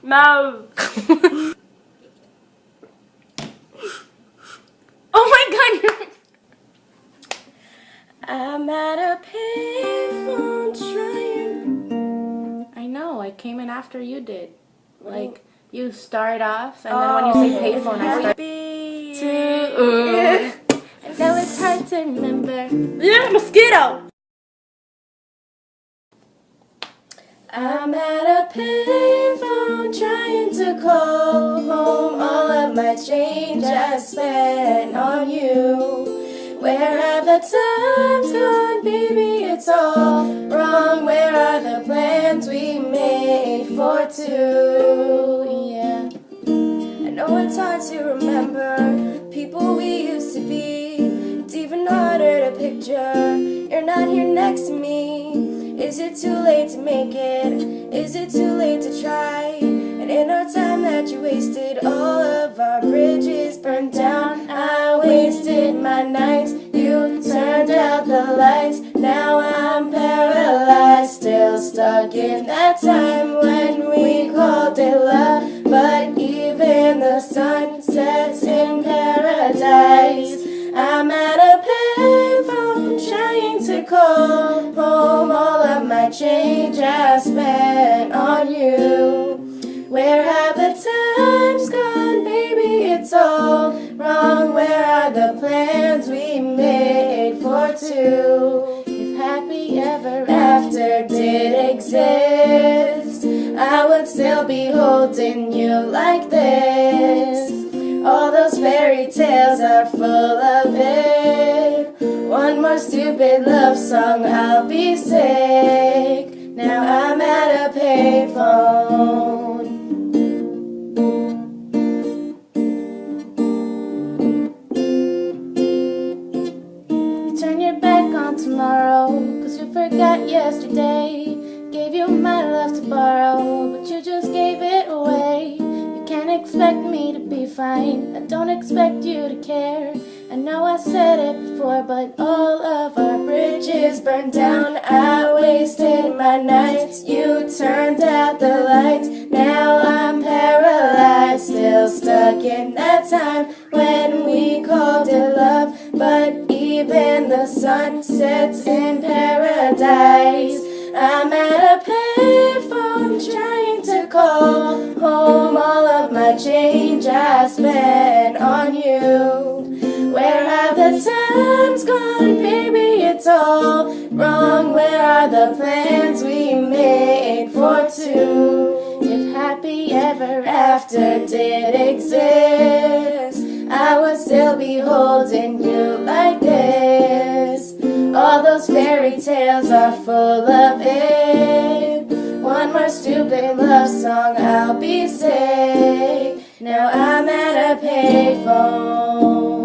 No. Oh my god, I'm at a payphone trying. I know, I came in after you did. Like, you start off, and then when you say payphone, I start to. I know it's hard to remember. Yeah, mosquito! I'm at a payphone trying to call home all of my change I spent on you. Where have the times gone, baby? It's all wrong. Where are the plans we made for two? Yeah, I know it's hard to remember people we used to be. It's even harder to picture you're not here next to me. Is it too late to make it? Is it too late to try? And in our time that you wasted, all of our bridges burned down. I wasted my nights, you turned out the lights. Now I'm paralyzed, still stuck in that time when we called it love. But even the sun sets in paradise. I'm at a payphone trying to call home all of my change I spent on you. Where have the times gone, baby? It's all wrong. Where are the plans we made for two? If happy ever after did exist, I would still be holding you like this. All those fairy tales are full of it. One more stupid love song, I'll be sick. Now I'm at a payphone. You turn your back on tomorrow, 'cause you forgot yesterday. Gave you my love to borrow, but you just gave it away. Can't expect me to be fine, I don't expect you to care. I know I said it before, but all of our bridges burned down. I wasted my nights, you turned out the lights. Now I'm paralyzed, still stuck in that time when we called it love. But even the sun sets in paradise. I'm at a payphone trying to call home all of my change I spent on you. Where have the times gone, baby? It's all wrong. Where are the plans we made for two? If happy ever after did exist, I would still be holding you like this. All those fairy tales are full of it. One more stupid love song, I'll be sick. Now I'm at a payphone.